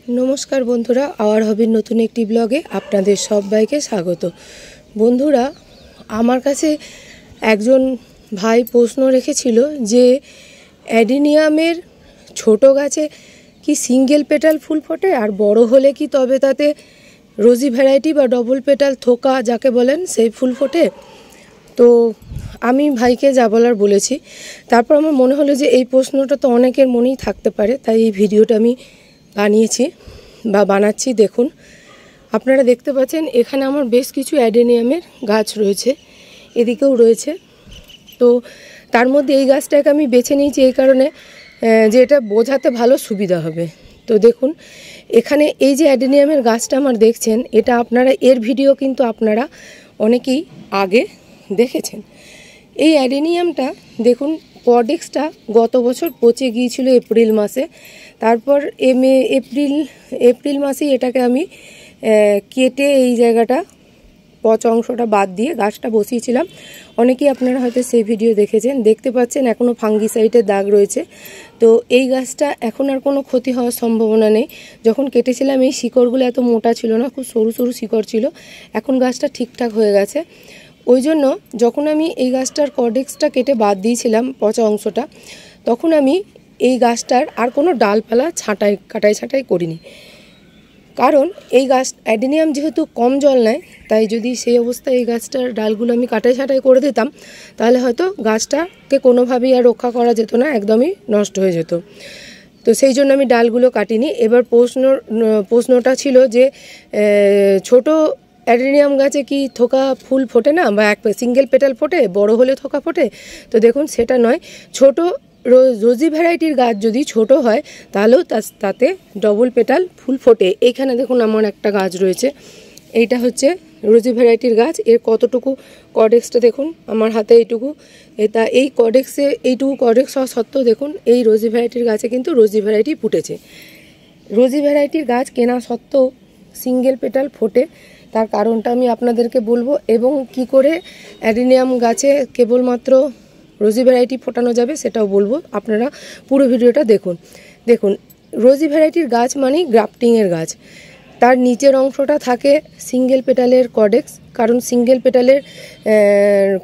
नमस्कार बंधुरा आवार हबी नतून एकटी ब्लगे आपनादेर सबाइके स्वागत। बंधुरा आमार काछे एकजन भाई प्रश्न रेखेछिलो जे एडिनियामेर छोटो गाছে कि सिंगल पेटाल फुल फोटे और बड़ो होले कि तबे ताते रोजी भ্যারাইটি बा डबल पेटाल थोका जाके बोलेन सेई फुल फोटे। तो आमी भाईके जा बोलार बोलेছি, तारपर आमार मने हलो जे এই প্রশ্নটা তো অনেকের মনেই থাকতে পারে, তাই এই ভিডিওটা আমি বানিয়েছি বা বানাচ্ছি। দেখুন আপনারা দেখতে পাচ্ছেন এখানে আমার বেশ কিছু অ্যাডেনিয়ামের গাছ রয়েছে, এদিকেও রয়েছে। তো তার মধ্যে এই গাছটাকে আমি বেছে নিয়েছি এই কারণে যে এটা বোঝাতে ভালো সুবিধা হবে। তো দেখুন এখানে এই যে অ্যাডেনিয়ামের গাছটা আমার দেখছেন, এটা আপনারা এর ভিডিও কিন্তু আপনারা অনেকেই আগে দেখেছেন। এই অ্যাডেনিয়ামটা দেখুন কডেক্সটা গত বছর পচে গিয়েছিল এপ্রিল মাসে। তারপর এপ্রিল মাসেই এটাকে আমি কেটে এই জায়গাটা পচা অংশটা বাদ দিয়ে গাছটা বসিয়েছিলাম। অনেকেই আপনারা হয়তো সেই ভিডিও দেখেছেন, দেখতে পাচ্ছেন এখনও ফাঙ্গিসাইডের দাগ রয়েছে। তো এই গাছটা এখন আর কোনো ক্ষতি হওয়ার সম্ভাবনা নেই। যখন কেটেছিলাম এই শিকড়গুলো এত মোটা ছিল না, খুব সরু সরু শিকড় ছিল। এখন গাছটা ঠিকঠাক হয়ে গেছে। ওই জন্য যখন আমি এই গাছটার কডেক্সটা কেটে বাদ দিয়েছিলাম পচা অংশটা, তখন আমি এই গাছটার আর কোনো ডালপালা কাটাই করিনি। কারণ এই গাছ অ্যাডেনিয়াম যেহেতু কম জল নেয়, তাই যদি সেই অবস্থায় এই গাছটার ডালগুলো আমি কাটাই করে দিতাম তাহলে হয়তো গাছটাকে কোনোভাবেই আর রক্ষা করা যেত না, একদমই নষ্ট হয়ে যেত। তো সেই জন্য আমি ডালগুলো কাটিনি। এবার প্রশ্নটা ছিল যে ছোট অ্যাডেনিয়াম গাছে কি থোকা ফুল ফোটে না, বা এক সিঙ্গেল পেটাল ফোটে, বড় হলে থোকা ফোটে? তো দেখুন সেটা নয়, ছোট রোজি ভ্যারাইটির গাছ যদি ছোট হয় তাহলেও তাতে ডবল পেটাল ফুল ফোটে। এইখানে দেখুন আমার একটা গাছ রয়েছে, এইটা হচ্ছে রোজি ভ্যারাইটির গাছ। এর কতটুকু কডেক্সটা দেখুন আমার হাতে এইটুকু। এই এইটুকু কডেক্স হওয়া সত্ত্বেও দেখুন এই রোজি ভ্যারাইটির গাছে কিন্তু রোজি ভ্যারাইটি ফুটেছে। রোজি ভ্যারাইটির গাছ কেনা সত্ত্বেও সিঙ্গেল পেটাল ফোটে, তার কারণটা আমি আপনাদেরকে বলবো, এবং কি করে অ্যাডেনিয়াম গাছে কেবলমাত্র রোজি ভ্যারাইটি ফোটানো যাবে সেটাও বলবো। আপনারা পুরো ভিডিওটা দেখুন রোজি ভ্যারাইটির গাছ মানেই গ্রাফটিংয়ের গাছ। তার নিচের অংশটা থাকে সিঙ্গেল পেটালের কডেক্স, কারণ সিঙ্গেল পেটালের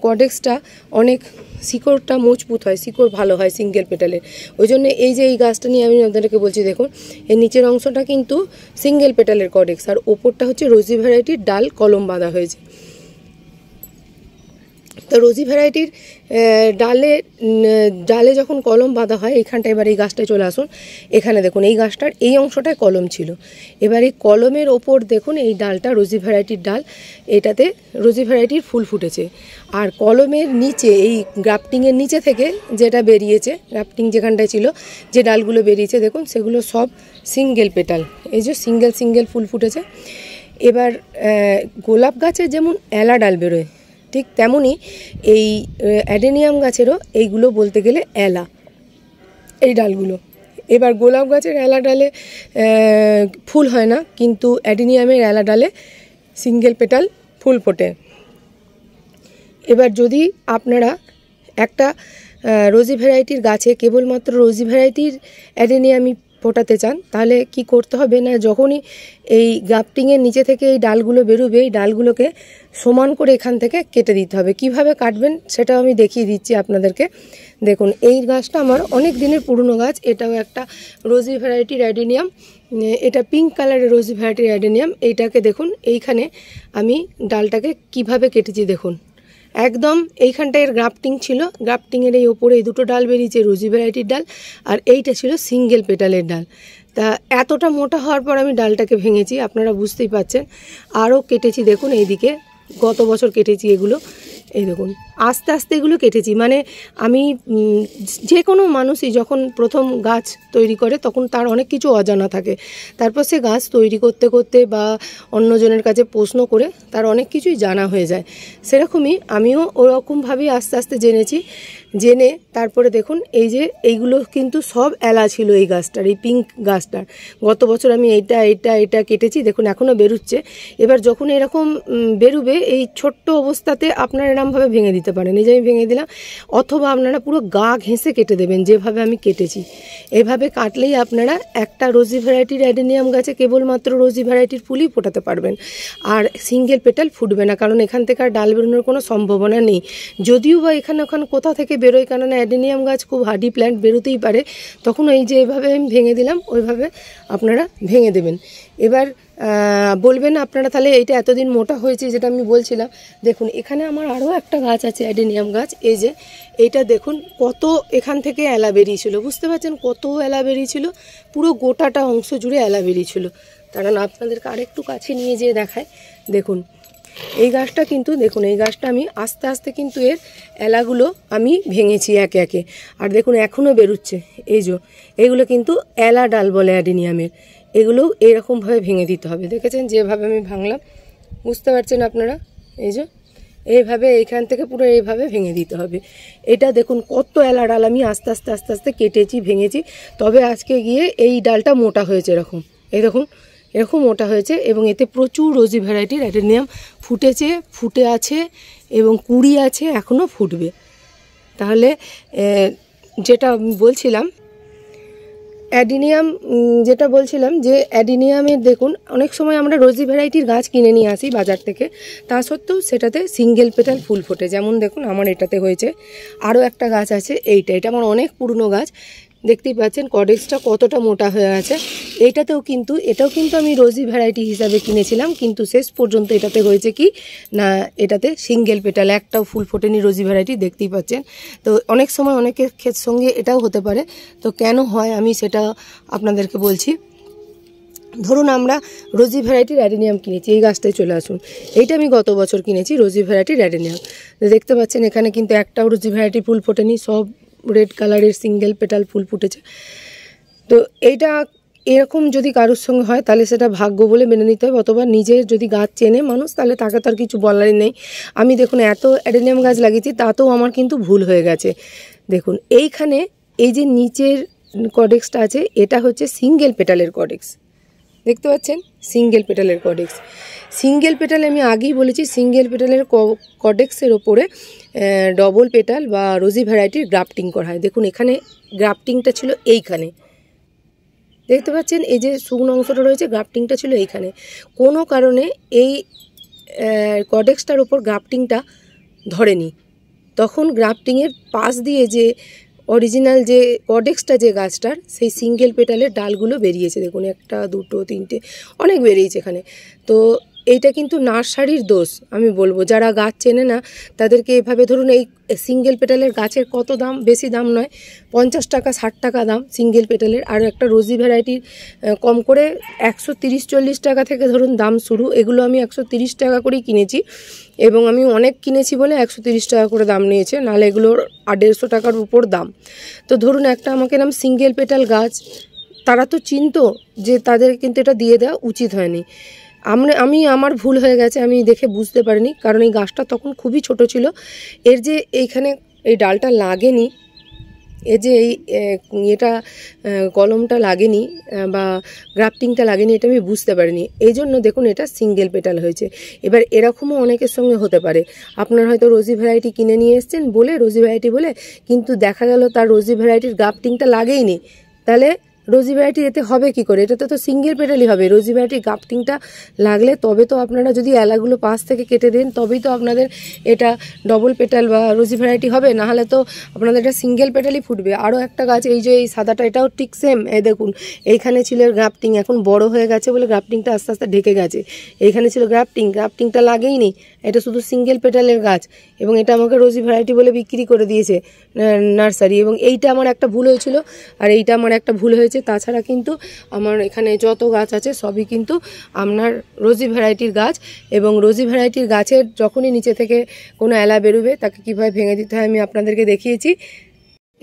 কডেক্সটা অনেক শিকড়টা মজবুত হয়, শিকড় ভালো হয় সিঙ্গেল পেটালের। ওই জন্য এই যে এই গাছটা নিয়ে আমি আপনাদেরকে বলছি, দেখুন এর নিচের অংশটা কিন্তু সিঙ্গেল পেটালের কডেক্স, আর ওপরটা হচ্ছে রোজি ভ্যারাইটির ডাল কলম বাঁধা হয়েছে। তো রোজি ভ্যারাইটির ডালে যখন কলম বাঁধা হয়, এইখানটা এবার এই গাছটায় চলে আসুন। এখানে দেখুন এই গাছটার এই অংশটায় কলম ছিল। এবার এই কলমের ওপর দেখুন এই ডালটা রোজি ভ্যারাইটির ডাল, এটাতে রোজি ভ্যারাইটির ফুল ফুটেছে। আর কলমের নিচে এই গ্রাফটিংয়ের নিচে থেকে যেটা বেরিয়েছে, গ্রাফটিং যেখানটায় ছিল যে ডালগুলো বেরিয়েছে দেখুন সেগুলো সব সিঙ্গেল পেটাল, এই যে সিঙ্গেল ফুল ফুটেছে। এবার গোলাপ গাছের যেমন এলা ডাল বেরোয়, ঠিক তেমনই এই অ্যাডেনিয়াম গাছেরও এইগুলো বলতে গেলে এলা, এই ডালগুলো। এবার গোলাপ গাছের এলা ডালে ফুল হয় না, কিন্তু অ্যাডেনিয়ামের এলা ডালে সিঙ্গেল পেটাল ফুল ফোটে। এবার যদি আপনারা একটা রোজি ভ্যারাইটির গাছে কেবলমাত্র রোজি ভ্যারাইটির অ্যাডেনিয়ামই ফোটাতে চান, তাহলে কি করতে হবে না, যখনই এই গ্রাফটিংয়ের নিচে থেকে এই ডালগুলো বেরোবে, এই ডালগুলোকে সমান করে এখান থেকে কেটে দিতে হবে। কিভাবে কাটবেন সেটাও আমি দেখিয়ে দিচ্ছি আপনাদেরকে। দেখুন এই গাছটা আমার অনেক দিনের পুরনো গাছ, এটাও একটা রোজি ভ্যারাইটির অ্যাডেনিয়াম, এটা পিঙ্ক কালারের রোজি ভ্যারাইটির অ্যাডেনিয়াম। এইটাকে দেখুন এইখানে আমি ডালটাকে কিভাবে কেটেছি দেখুন, একদম এইখানটায় এর গ্রাফটিং ছিল, গ্রাফটিংয়ের এই ওপরে এই দুটো ডাল বেরিয়েছে রোজি ভ্যারাইটির ডাল, আর এইটা ছিল সিঙ্গেল পেটালের ডাল। তা এতটা মোটা হওয়ার পর আমি ডালটাকে ভেঙেছি, আপনারা বুঝতেই পাচ্ছেন। আরও কেটেছি দেখুন এইদিকে, গত বছর কেটেছি এগুলো, এই দেখুন আস্তে আস্তে এগুলো কেটেছি। মানে আমি যে কোনো মানুষই যখন প্রথম গাছ তৈরি করে তখন তার অনেক কিছু অজানা থাকে, তারপর সে গাছ তৈরি করতে করতে বা অন্যজনের কাছে প্রশ্ন করে তার অনেক কিছুই জানা হয়ে যায়। সেরকমই আমিও ওরকমভাবেই আস্তে আস্তে জেনে তারপরে দেখুন এই যে এইগুলো কিন্তু সব এলা ছিল এই গাছটার, এই পিঙ্ক গাছটার। গত বছর আমি এইটা কেটেছি, দেখুন এখনও বেরোচ্ছে। এবার যখন এরকম বেরোবে এই ছোট্ট অবস্থাতে আপনার এরকমভাবে ভেঙে দিতে দিতে পারেন। এই যে আমি ভেঙে দিলাম, অথবা আপনারা পুরো গা ঘেঁষে কেটে দেবেন যেভাবে আমি কেটেছি। এভাবে কাটলেই আপনারা একটা রোজি ভ্যারাইটির অ্যাডেনিয়াম গাছে কেবলমাত্র রোজি ভ্যারাইটির ফুলই ফোটাতে পারবেন, আর সিঙ্গেল পেটাল ফুটবে না, কারণ এখান থেকে আর ডাল বেরোনোর কোনো সম্ভাবনা নেই। যদিও বা এখানে ওখানে কোথা থেকে বেরোয়, কারণ অ্যাডেনিয়াম গাছ খুব হার্ডি প্ল্যান্ট, বেরোতেই পারে। তখন এই যে এইভাবে আমি ভেঙে দিলাম, ওইভাবে আপনারা ভেঙে দেবেন। এবার বলবেন আপনারা তাহলে এইটা এতদিন মোটা হয়েছে যেটা আমি বলছিলাম। দেখুন এখানে আমার আরও একটা গাছ আছে অ্যাডেনিয়াম গাছ, এই যে এইটা দেখুন কত এখান থেকে এলা বেরিয়েছিল, বুঝতে পারছেন কত এলা বেরিয়েছিল, পুরো গোটাটা অংশ জুড়ে এলা বেরিয়েছিল। কারণ আপনাদেরকে আরেকটু কাছে নিয়ে যেয়ে দেখায়। দেখুন এই গাছটা কিন্তু, দেখুন এই গাছটা আমি আস্তে আস্তে কিন্তু এর এলাগুলো আমি ভেঙেছি একে একে, আর দেখুন এখনও বেরোচ্ছে। এই যে এগুলো কিন্তু এলা ডাল বলে অ্যাডেনিয়ামের, এগুলোও এরকমভাবে ভেঙে দিতে হবে। দেখেছেন যেভাবে আমি ভাঙলাম, বুঝতে পারছেন আপনারা? এই যে এইভাবে এইখান থেকে পুরো এইভাবে ভেঙে দিতে হবে। এটা দেখুন কত এলা ডাল আমি আস্তে আস্তে আস্তে আস্তে কেটেছি, ভেঙেছি, তবে আজকে গিয়ে এই ডালটা মোটা হয়েছে। এরকম এই দেখুন এরকম মোটা হয়েছে, এবং এতে প্রচুর রোজি ভ্যারাইটির অ্যাডেনিয়াম ফুটেছে, ফুটে আছে, এবং কুড়ি আছে, এখনও ফুটবে। তাহলে যেটা আমি বলছিলাম অ্যাডিনিয়াম, যেটা বলছিলাম যে অ্যাডিনিয়ামের দেখুন অনেক সময় আমরা রোজি ভ্যারাইটির গাছ কিনে নিয়ে আসি বাজার থেকে, তা সত্ত্বেও সেটাতে সিঙ্গেল পেটাল ফুল ফোটে। যেমন দেখুন আমার এটাতে হয়েছে। আরও একটা গাছ আছে এটা আমার অনেক পুরনো গাছ, দেখতেই পাচ্ছেন কডেক্সটা কতটা মোটা হয়ে আছে। এটাও কিন্তু আমি রোজি ভ্যারাইটি হিসাবে কিনেছিলাম, কিন্তু শেষ পর্যন্ত এটাতে হয়েছে কি না, এটাতে সিঙ্গেল পেটাল, একটাও ফুল ফোটেনি রোজি ভ্যারাইটি, দেখতেই পাচ্ছেন। তো অনেক সময় অনেকের সঙ্গে এটাও হতে পারে, তো কেন হয় আমি সেটা আপনাদেরকে বলছি। ধরুন আমরা রোজি ভ্যারাইটির অ্যাডেনিয়াম কিনেছি, এই গাছটায় চলে আসুন। এইটা আমি গত বছর কিনেছি রোজি ভ্যারাইটির অ্যাডেনিয়াম। দেখতে পাচ্ছেন এখানে কিন্তু একটাও রোজি ভ্যারাইটি ফুল ফোটেনি, সব রেড কালারের সিঙ্গেল পেটাল ফুল ফুটেছে। তো এইটা এরকম যদি কারোর সঙ্গে হয় তাহলে সেটা ভাগ্য বলে মেনে নিতে হবে, অথবা নিজের যদি গাছ চেনে মানুষ তাহলে তাকে তার কিছু বলারই নেই। আমি দেখুন এত অ্যাডেনিয়াম গাছ লাগিয়েছি, তাতেও আমার কিন্তু ভুল হয়ে গেছে। দেখুন এইখানে এই যে নিচের কডেক্সটা আছে, এটা হচ্ছে সিঙ্গেল পেটালের কডেক্স, দেখতে পাচ্ছেন সিঙ্গেল পেটালের কডেক্স। সিঙ্গেল পেটাল আমি আগেই বলেছি, সিঙ্গেল পেটালের কডেক্সের ওপরে ডবল পেটাল বা রোজি ভ্যারাইটির গ্রাফটিং করা হয়। দেখুন এখানে গ্রাফটিংটা ছিল এইখানে, দেখতে পাচ্ছেন এই যে শুকনো অংশটা রয়েছে, গ্রাফটিংটা ছিল এইখানে। কোনো কারণে এই কডেক্সটার ওপর গ্রাফটিংটা ধরেনি, তখন গ্রাফটিংয়ের পাশ দিয়ে যে অরিজিনাল যে কডেক্সটা যে গাছটার, সেই সিঙ্গেল পেটালের ডালগুলো বেরিয়েছে। দেখুন একটা দুটো তিনটে অনেক বেরিয়েছে এখানে। তো এইটা কিন্তু নার্সারির দোষ আমি বলবো, যারা গাছ চেনে না তাদেরকে এভাবে, ধরুন এই সিঙ্গেল পেটালের গাছের কত দাম, বেশি দাম নয়, 50 টাকা 60 টাকা দাম সিঙ্গেল পেটালের, আর একটা রোজি ভ্যারাইটির কম করে 130-40 টাকা থেকে ধরুন দাম শুরু। এগুলো আমি 130 টাকা করেই কিনেছি, এবং আমি অনেক কিনেছি বলে 130 টাকা করে দাম নিয়েছে, নাহলে এগুলোর 150 টাকার উপর দাম। তো ধরুন একটা আমাকে নাম সিঙ্গেল পেটাল গাছ, তারা তো চিনতো যে তাদের কিন্তু এটা দিয়ে দেওয়া উচিত হয়নি। আমি আমার ভুল হয়ে গেছে, আমি দেখে বুঝতে পারিনি, কারণ এই গাছটা তখন খুবই ছোট ছিল। এর যে এইখানে এই ডালটা লাগেনি, এই যে এই এটা কলমটা লাগেনি বা গ্রাফটিংটা লাগেনি, এটা আমি বুঝতে পারিনি, এই জন্য দেখুন এটা সিঙ্গেল পেটাল হয়েছে। এবার এরকমও অনেকের সঙ্গে হতে পারে, আপনার হয়তো রোজি ভ্যারাইটি কিনে নিয়ে এসছেন বলে, রোজি ভ্যারাইটি বলে, কিন্তু দেখা গেল তার রোজি ভ্যারাইটির গ্রাফটিংটা লাগেইনি, তাহলে রোজি ভ্যারাইটি এতে হবে কি করে? এটাতে তো সিঙ্গেল পেটালই হবে। রোজি ভ্যারাইটির গ্রাফটিংটা লাগলে তবে তো আপনারা যদি এলাগুলো পাশ থেকে কেটে দেন, তবেই তো আপনাদের এটা ডবল পেটাল বা রোজি ভ্যারাইটি হবে, নাহলে তো আপনাদের এটা সিঙ্গেল পেটালই ফুটবে। আরও একটা গাছ এই যে এই সাদাটা, এটাও ঠিক সেম, এই দেখুন এইখানে ছিল গ্রাফটিং, এখন বড় হয়ে গেছে বলে গ্রাফটিংটা আস্তে আস্তে ঢেকে গেছে। এইখানে ছিল গ্রাফটিংটা লাগেইনি, এটা শুধু সিঙ্গেল পেটালের গাছ, এবং এটা আমাকে রোজি ভ্যারাইটি বলে বিক্রি করে দিয়েছে নার্সারি। এবং এইটা আমার একটা ভুল হয়েছিল, আর এইটা আমার একটা ভুল হয়েছে। তাছাড়া কিন্তু আমার এখানে যত গাছ আছে সবই কিন্তু আপনার রোজি ভ্যারাইটির গাছ, এবং রোজি ভ্যারাইটির গাছের যখনই নিচে থেকে কোনো এলা বেরোবে তাকে কীভাবে ভেঙে দিতে হয় আমি আপনাদেরকে দেখিয়েছি।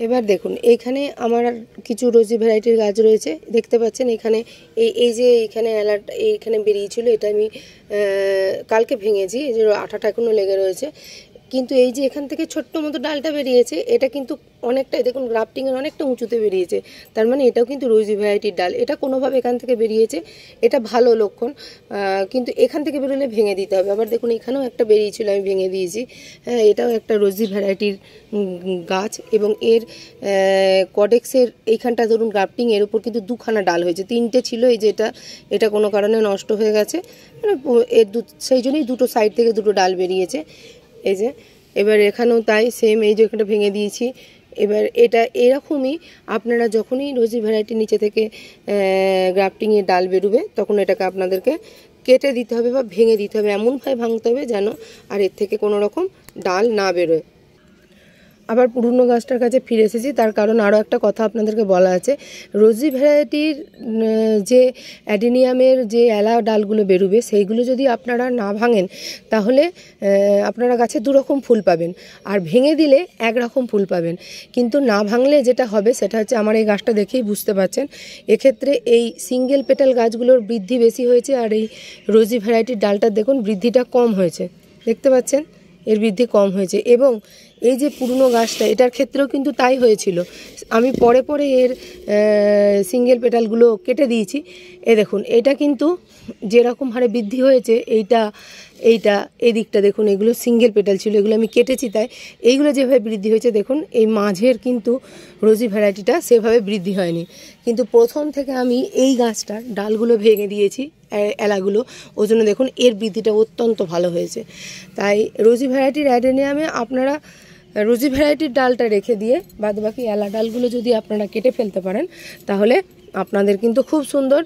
এবার দেখুন এইখানে আমার কিছু রোজি ভ্যারাইটির গাছ রয়েছে, দেখতে পাচ্ছেন এখানে এই যে এইখানে এলাটা এইখানে বেরিয়েছিল, এটা আমি কালকে ভেঙেছি, এই যে আঠাটা এখনও লেগে রয়েছে। কিন্তু এই যে এখান থেকে ছোট্ট মতো ডালটা বেরিয়েছে, এটা কিন্তু অনেকটাই দেখুন গ্রাফটিংয়ের অনেকটা উঁচুতে বেরিয়েছে, তার মানে এটাও কিন্তু রোজি ভ্যারাইটির ডাল। এটা কোনোভাবে এখান থেকে বেরিয়েছে, এটা ভালো লক্ষণ। কিন্তু এখান থেকে বেরোলে ভেঙে দিতে হবে। আবার দেখুন এখানেও একটা বেরিয়েছিল, আমি ভেঙে দিয়েছি। হ্যাঁ, এটাও একটা রোজি ভ্যারাইটির গাছ, এবং এর কডেক্সের এইখানটা ধরুন গ্রাফটিং, এর উপর কিন্তু দুখানা ডাল হয়েছে, তিনটে ছিল, এই যে এটা কোনো কারণে নষ্ট হয়ে গেছে, মানে এর সেই জন্যই দুটো সাইড থেকে দুটো ডাল বেরিয়েছে। এই যে এবার এখানেও তাই সেম, এই যে এখানটা ভেঙে দিয়েছি। এবার এটা এরকমই আপনারা যখনই রোজি ভ্যারাইটির নিচে থেকে গ্রাফটিংয়ের ডাল বেরোবে, তখন এটাকে আপনাদেরকে কেটে দিতে হবে বা ভেঙে দিতে হবে, এমনভাবে ভাঙতে হবে যেন আর এর থেকে কোনো রকম ডাল না বেরোয়। আবার পুরনো গাছটার কাছে ফিরে এসেছি, তার কারণ আরও একটা কথা আপনাদেরকে বলা আছে। রোজি ভ্যারাইটির যে অ্যাডেনিয়ামের যে এলা ডালগুলো বেরোবে, সেইগুলো যদি আপনারা না ভাঙেন, তাহলে আপনারা গাছে দুরকম ফুল পাবেন, আর ভেঙে দিলে একরকম ফুল পাবেন। কিন্তু না ভাঙলে যেটা হবে সেটা হচ্ছে, আমার এই গাছটা দেখেই বুঝতে পারছেন, এক্ষেত্রে এই সিঙ্গেল পেটাল গাছগুলোর বৃদ্ধি বেশি হয়েছে, আর এই রোজি ভ্যারাইটির ডালটার দেখুন বৃদ্ধিটা কম হয়েছে, দেখতে পাচ্ছেন এর বৃদ্ধি কম হয়েছে। এবং এই যে পুরনো গাছটা, এটার ক্ষেত্রেও কিন্তু তাই হয়েছিল। আমি পরে পরে এর সিঙ্গেল পেটালগুলো কেটে দিয়েছি। দেখুন এটা কিন্তু যেরকম হারে বৃদ্ধি হয়েছে, এইটা এদিকটা দেখুন, এগুলো সিঙ্গেল পেটাল ছিল, এগুলো আমি কেটেছি, তাই এইগুলো যেভাবে বৃদ্ধি হয়েছে দেখুন, এই মাঝের কিন্তু রোজি ভ্যারাইটিটা সেভাবে বৃদ্ধি হয়নি। কিন্তু প্রথম থেকে আমি এই গাছটার ডালগুলো ভেঙে দিয়েছি, এলাগুলো, ওই জন্য দেখুন এর বৃদ্ধিটা অত্যন্ত ভালো হয়েছে। তাই রোজি ভ্যারাইটির অ্যাডেনিয়ামে আপনারা রোজি ভ্যারাইটির ডালটা রেখে দিয়ে বাদবাকি এলা ডালগুলো যদি আপনারা কেটে ফেলতে পারেন, তাহলে আপনাদের কিন্তু খুব সুন্দর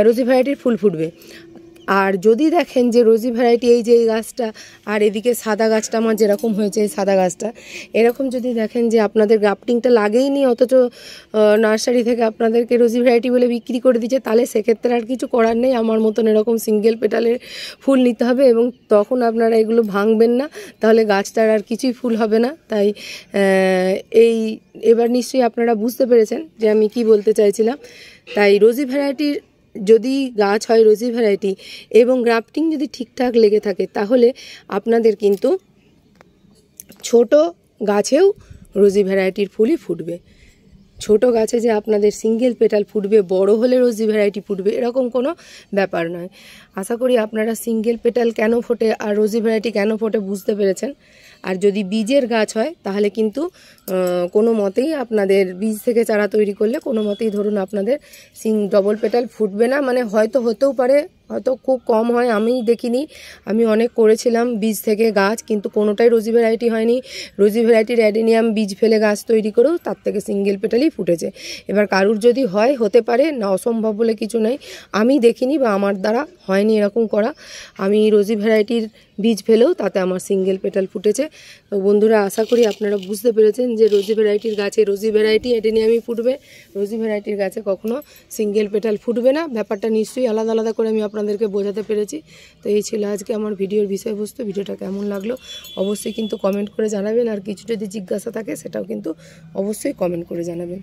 রোজি ভ্যারাইটির ফুল ফুটবে। আর যদি দেখেন যে রোজি ভ্যারাইটি এই যে এই গাছটা আর এদিকে সাদা গাছটা আমার যেরকম হয়েছে, এই সাদা গাছটা এরকম যদি দেখেন যে আপনাদের গ্রাফটিংটা লাগেইনি, অথচ নার্সারি থেকে আপনাদেরকে রোজি ভ্যারাইটি বলে বিক্রি করে দিচ্ছে, তাহলে সেক্ষেত্রে আর কিছু করার নেই, আমার মতন এরকম সিঙ্গেল পেটালের ফুল নিতে হবে, এবং তখন আপনারা এগুলো ভাঙবেন না, তাহলে গাছটার আর কিছুই ফুল হবে না। তাই এবার নিশ্চয়ই আপনারা বুঝতে পেরেছেন যে আমি কি বলতে চাইছিলাম। তাই রোজি ভ্যারাইটির যদি গাছ হয় রোজি ভ্যারাইটি, এবং গ্রাফটিং যদি ঠিকঠাক লেগে থাকে, তাহলে আপনাদের কিন্তু ছোট গাছেও রোজি ভ্যারাইটির ফুলই ফুটবে। ছোট গাছে যে আপনাদের সিঙ্গেল পেটাল ফুটবে, বড় হলে রোজি ভ্যারাইটি ফুটবে, এরকম কোনো ব্যাপার নয়। আশা করি আপনারা সিঙ্গেল পেটাল কেন ফোটে আর রোজি ভ্যারাইটি কেন ফোটে বুঝতে পেরেছেন। আর যদি বীজের গাছ হয়, তাহলে কিন্তু কোনো মতেই আপনাদের বীজ থেকে চারা তৈরি করলে কোনো মতেই ধরুন আপনাদের ডবল পেটাল ফুটবে না, মানে হয়তো হতেও পারে, হয়তো খুব কম হয়, আমি দেখিনি, আমি অনেক করেছিলাম বীজ থেকে গাছ, কিন্তু কোনোটাই রোজি ভ্যারাইটি হয়নি। রোজি ভ্যারাইটির অ্যাডেনিয়াম বীজ ফেলে গাছ তৈরি করেও তার থেকে সিঙ্গেল পেটালই ফুটেছে। এবার কারুর যদি হয়, হতে পারে, না অসম্ভব বলে কিছু নেই, আমি দেখিনি বা আমার দ্বারা হয়নি এরকম করা। আমি রোজি ভ্যারাইটির বীজ ফেলেও তাতে আমার সিঙ্গেল পেটাল ফুটেছে। তো বন্ধুরা, আশা করি আপনারা বুঝতে পেরেছেন যে রোজি ভ্যারাইটির গাছে রোজি ভ্যারাইটি অ্যাডেনিয়ামই ফুটবে, রোজি ভ্যারাইটির গাছে কখনো সিঙ্গেল পেটাল ফুটবে না। ব্যাপারটা নিশ্চয়ই আলাদা আলাদা করে আমি আপনাদেরকে বোঝাতে পেরেছি। তো এই ছিল আজকে আমার ভিডিওর বিষয়বস্তু। ভিডিওটা কেমন লাগলো অবশ্যই কিন্তু কমেন্ট করে জানাবেন, আর কিছু যদি জিজ্ঞাসা থাকে সেটাও কিন্তু অবশ্যই কমেন্ট করে জানাবেন।